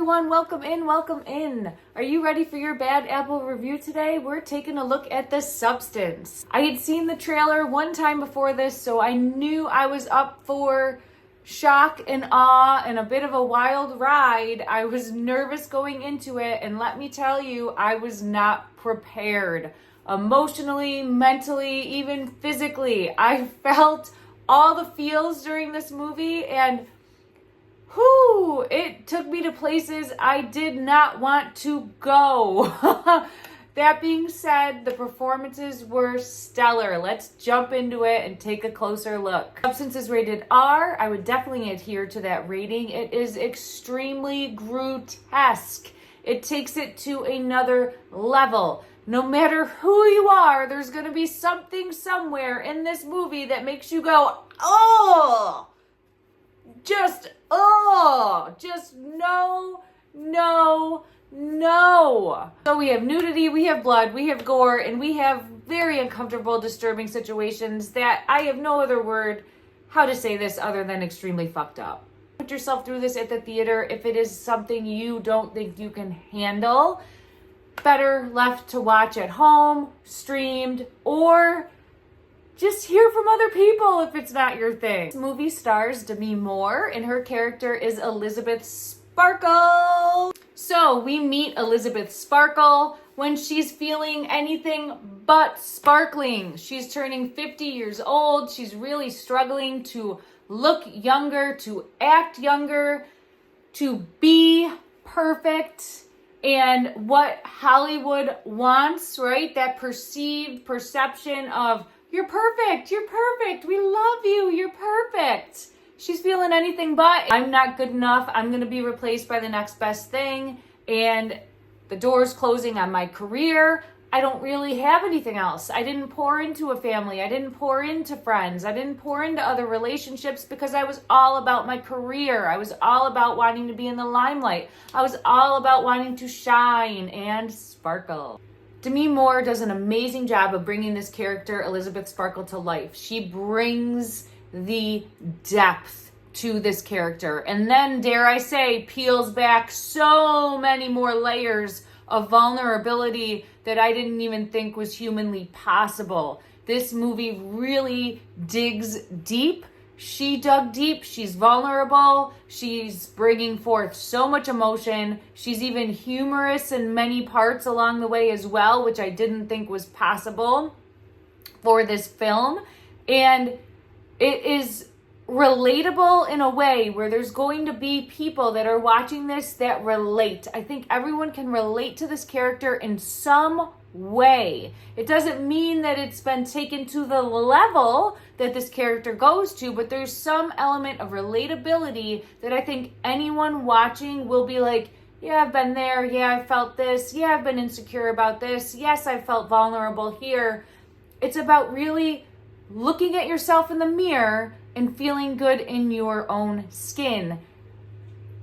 everyone, welcome in, welcome in. Are you ready for your Bad Apple review today? We're taking a look at The Substance. I had seen the trailer one time before this, so I knew I was up for shock and awe and a bit of a wild ride. I was nervous going into it, and let me tell you, I was not prepared. Emotionally, mentally, even physically. I felt all the feels during this movie, and it took me to places I did not want to go. That being said, the performances were stellar. Let's jump into it and take a closer look. Substance is rated R. I would definitely adhere to that rating. It is extremely grotesque. It takes it to another level. No matter who you are, there's going to be something somewhere in this movie that makes you go, oh! Just no. So we have nudity, we have blood, we have gore, and we have very uncomfortable, disturbing situations that I have no other word how to say this other than extremely fucked up. Put yourself through this at the theater if it is something you don't think you can handle. Better left to watch at home, streamed, or just hear from other people if it's not your thing. This movie stars Demi Moore, and her character is Elizabeth Sparkle. So we meet Elizabeth Sparkle when she's feeling anything but sparkling. She's turning 50 years old. She's really struggling to look younger, to act younger, to be perfect. And what Hollywood wants, right? That perceived perception of you're perfect, we love you, you're perfect. She's feeling anything but. I'm not good enough, I'm gonna be replaced by the next best thing, and the door's closing on my career. I don't really have anything else. I didn't pour into a family, I didn't pour into friends, I didn't pour into other relationships because I was all about my career. I was all about wanting to be in the limelight. I was all about wanting to shine and sparkle. Demi Moore does an amazing job of bringing this character, Elizabeth Sparkle, to life. She brings the depth to this character. And then, dare I say, peels back so many more layers of vulnerability that I didn't even think was humanly possible. This movie really digs deep. She dug deep, she's vulnerable, she's bringing forth so much emotion, she's even humorous in many parts along the way as well, which I didn't think was possible for this film. And it is relatable in a way where there's going to be people that are watching this that relate. I think everyone can relate to this character in some way. It doesn't mean that it's been taken to the level that this character goes to, but there's some element of relatability that I think anyone watching will be like, yeah, I've been there. Yeah, I felt this. Yeah, I've been insecure about this. Yes, I felt vulnerable here. It's about really looking at yourself in the mirror and feeling good in your own skin.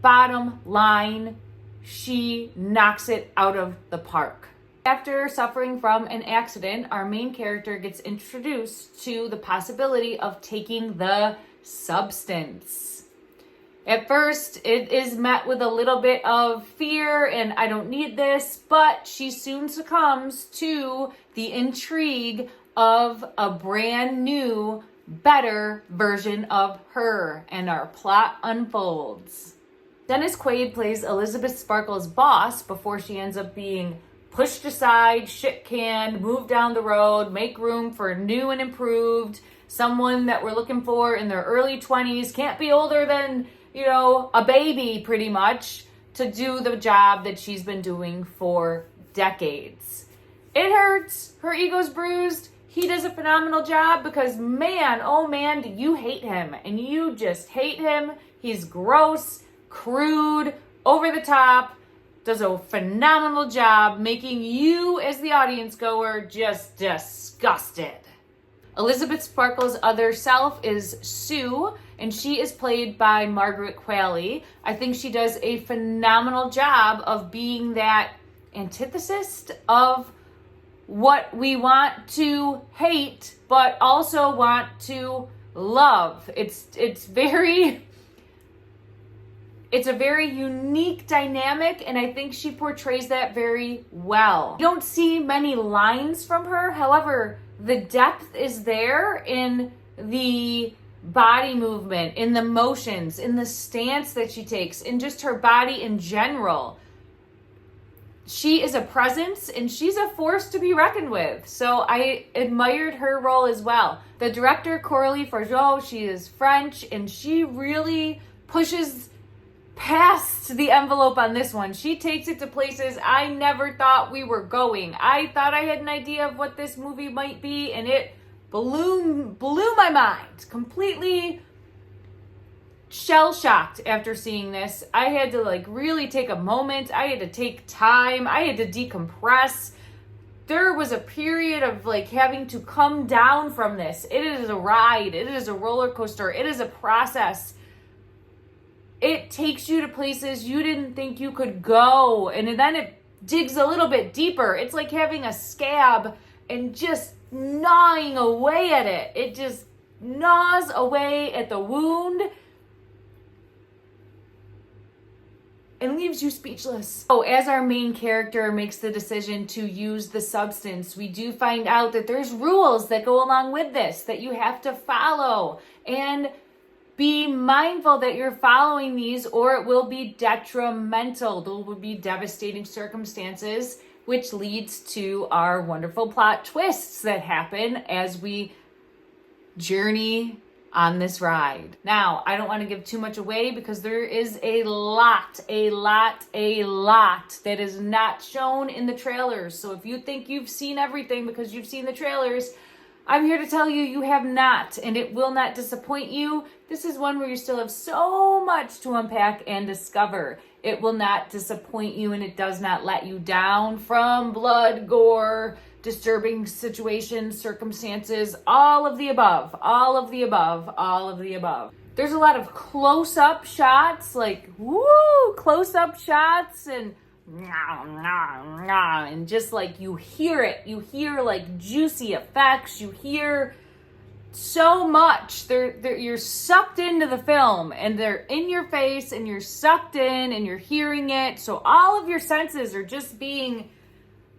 Bottom line, she knocks it out of the park. After suffering from an accident, our main character gets introduced to the possibility of taking the substance. At first, it is met with a little bit of fear and I don't need this, but she soon succumbs to the intrigue of a brand new, better version of her, and our plot unfolds. Dennis Quaid plays Elizabeth Sparkle's boss before she ends up being pushed aside, shit-canned, moved down the road, make room for new and improved, someone that we're looking for in their early 20s, can't be older than, a baby pretty much, to do the job that she's been doing for decades. It hurts. Her ego's bruised. He does a phenomenal job because man, oh man, do you hate him. And you just hate him. He's gross, crude, over the top, does a phenomenal job making you as the audience goer just disgusted. Elizabeth Sparkle's other self is Sue, and she is played by Margaret Qualley. I think she does a phenomenal job of being that antithesis of what we want to hate, but also want to love. It's very It's a very unique dynamic, and I think she portrays that very well. You don't see many lines from her. However, the depth is there in the body movement, in the motions, in the stance that she takes, in just her body in general. She is a presence, and she's a force to be reckoned with. So I admired her role as well. The director, Coralie Fargeau, she is French, and she really pushes past the envelope on this one. She takes it to places I never thought we were going. I thought I had an idea of what this movie might be, and it blew my mind. Completely shell-shocked after seeing this. I had to really take a moment. I had to take time. I had to decompress. There was a period of having to come down from this. It is a ride. It is a roller coaster. It is a process. It takes you to places you didn't think you could go. And then it digs a little bit deeper. It's like having a scab and just gnawing away at it. It just gnaws away at the wound and leaves you speechless. So as our main character makes the decision to use the substance, we do find out that there's rules that go along with this that you have to follow. And be mindful that you're following these, or it will be detrimental. There will be devastating circumstances, which leads to our wonderful plot twists that happen as we journey on this ride. Now, I don't want to give too much away because there is a lot that is not shown in the trailers. So if you think you've seen everything because you've seen the trailers, I'm here to tell you, you have not, and it will not disappoint you. This is one where you still have so much to unpack and discover. It will not disappoint you, and it does not let you down from blood, gore, disturbing situations, circumstances, all of the above, all of the above, all of the above. There's a lot of close-up shots, close-up shots, and just you hear it. You hear juicy effects. You hear so much. You're sucked into the film, and they're in your face, and you're sucked in, and you're hearing it. So all of your senses are just being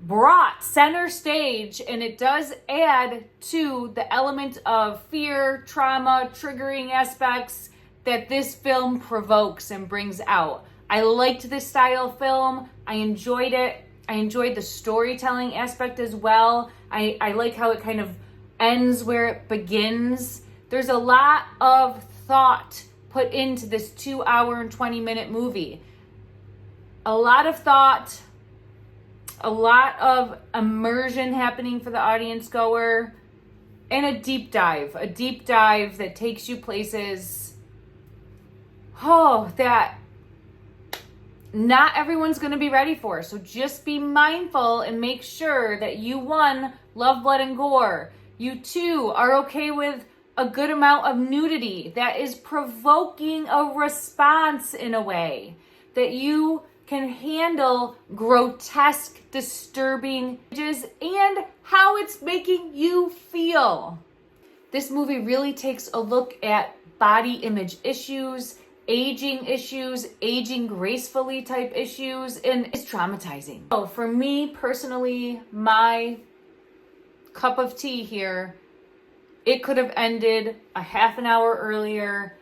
brought center stage, and it does add to the element of fear, trauma, triggering aspects that this film provokes and brings out. I liked this style of film. I enjoyed it. I enjoyed the storytelling aspect as well. I like how it kind of ends where it begins. There's a lot of thought put into this 2 hour and 20-minute movie. A lot of thought, a lot of immersion happening for the audience goer, and a deep dive that takes you places, that not everyone's going to be ready for. So just be mindful and make sure that you, one, love blood and gore. You, two, are okay with a good amount of nudity that is provoking a response in a way. That you can handle grotesque, disturbing images and how it's making you feel. This movie really takes a look at body image issues, aging gracefully type issues, and it's traumatizing. So for me personally, my cup of tea here, it could have ended a half an hour earlier,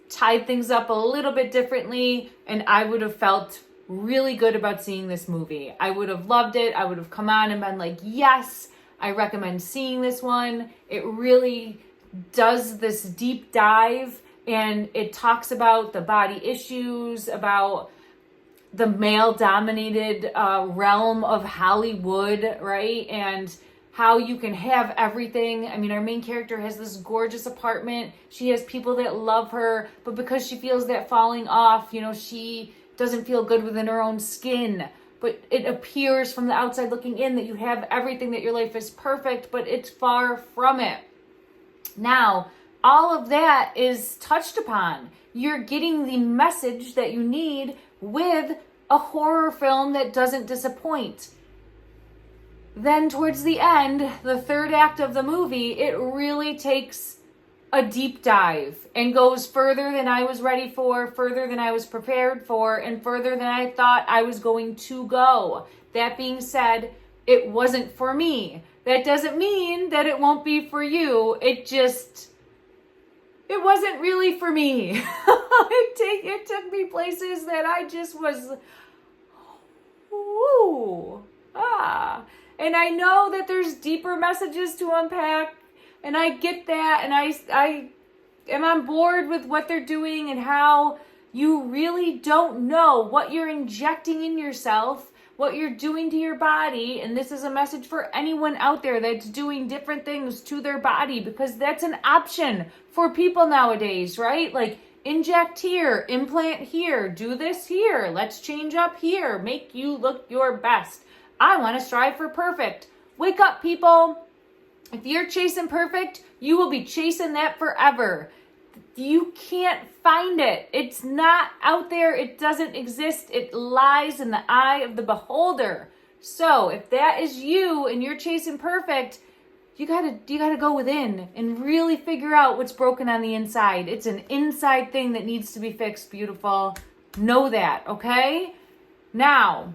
tied things up a little bit differently, and I would have felt really good about seeing this movie. I would have loved it. I would have come on and been like, yes, I recommend seeing this one. It really does this deep dive, and it talks about the body issues, about the male-dominated realm of Hollywood, right? And how you can have everything. I mean, our main character has this gorgeous apartment. She has people that love her, but because she feels that falling off, she doesn't feel good within her own skin. But it appears from the outside looking in that you have everything, that your life is perfect, but it's far from it. Now, all of that is touched upon. You're getting the message that you need with a horror film that doesn't disappoint. Then towards the end, the third act of the movie, it really takes a deep dive and goes further than I was ready for, further than I was prepared for, and further than I thought I was going to go. That being said, it wasn't for me. That doesn't mean that it won't be for you. It wasn't really for me. It took me places that I just was, And I know that there's deeper messages to unpack, and I get that, and I am on board with what they're doing and how you really don't know what you're injecting in yourself, what you're doing to your body. And this is a message for anyone out there that's doing different things to their body, because that's an option for people nowadays, right? Like, inject here, implant here, do this here, let's change up here, make you look your best. I want to strive for perfect. Wake up, people. If you're chasing perfect, you will be chasing that forever. You can't find it. It's not out there. It doesn't exist. It lies in the eye of the beholder. So if that is you and you're chasing perfect, you gotta go within and really figure out what's broken on the inside. It's an inside thing that needs to be fixed, beautiful. Know that, okay? Now,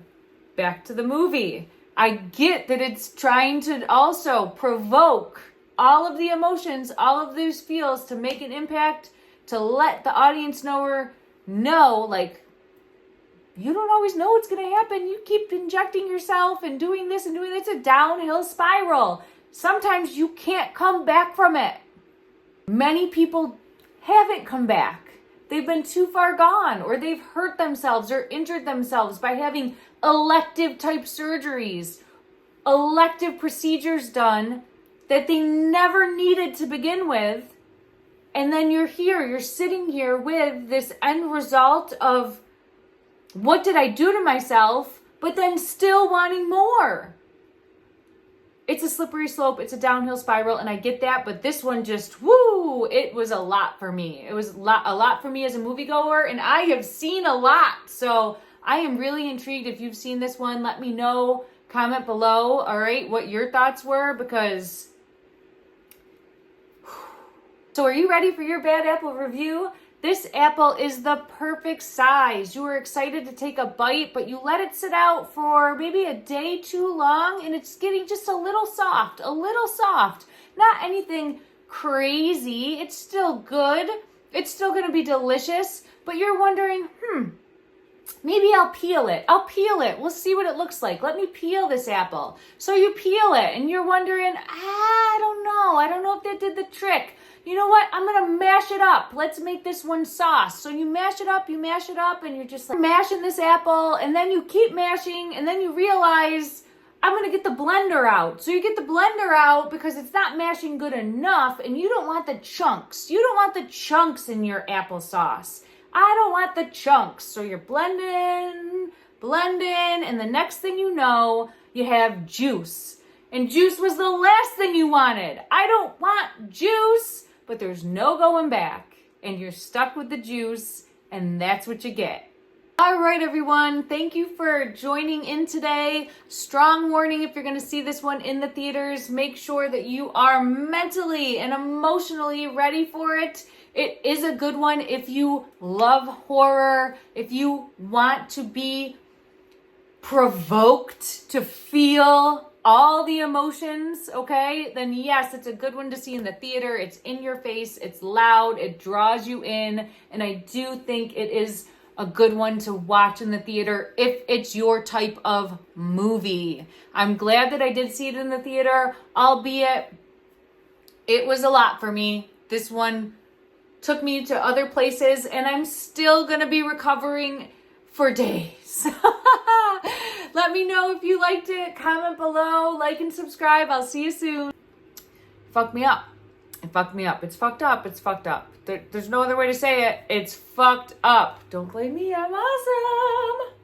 back to the movie. I get that it's trying to also provoke all of the emotions, all of those feels, to make an impact, to let the audience know, like, you don't always know what's going to happen. You keep injecting yourself and doing this and doing that. It's a downhill spiral. Sometimes you can't come back from it. Many people haven't come back. They've been too far gone, or they've hurt themselves or injured themselves by having elective type surgeries, elective procedures done that they never needed to begin with. And then you're sitting here with this end result of, what did I do to myself? But then still wanting more. It's a slippery slope. It's a downhill spiral, and I get that. But this one just, it was a lot for me. It was a lot for me as a moviegoer, and I have seen a lot. So I am really intrigued. If you've seen this one, let me know. Comment below, all right, what your thoughts were, because... So are you ready for your bad apple review? This apple is the perfect size. You were excited to take a bite, but you let it sit out for maybe a day too long, and it's getting just a little soft. Not anything crazy. It's still good. It's still going to be delicious, but you're wondering, maybe I'll peel it. We'll see what it looks like. Let me peel this apple. So you peel it, and you're wondering, I don't know if that did the trick. You know what? I'm going to mash it up. Let's make this one sauce. So you mash it up, and you're just like mashing this apple, and then you keep mashing, and then you realize, I'm going to get the blender out. So you get the blender out because it's not mashing good enough, and you don't want the chunks. You don't want the chunks in your applesauce. I don't want the chunks. So you're blending, and the next thing you know, you have juice. And juice was the last thing you wanted. I don't want juice. But there's no going back, and you're stuck with the juice, and that's what you get. All right, everyone. Thank you for joining in today. Strong warning, if you're going to see this one in the theaters, make sure that you are mentally and emotionally ready for it. It is a good one if you love horror, if you want to be provoked to feel all the emotions, okay, then yes, it's a good one to see in the theater. It's in your face, it's loud, it draws you in, and I do think it is a good one to watch in the theater if it's your type of movie. I'm glad that I did see it in the theater, albeit it was a lot for me. This one took me to other places, and I'm still gonna be recovering for days. Let me know if you liked it. Comment below, like and subscribe. I'll see you soon. Fucked me up. It fucked me up. It's fucked up. It's fucked up. There's no other way to say it. It's fucked up. Don't blame me. I'm awesome.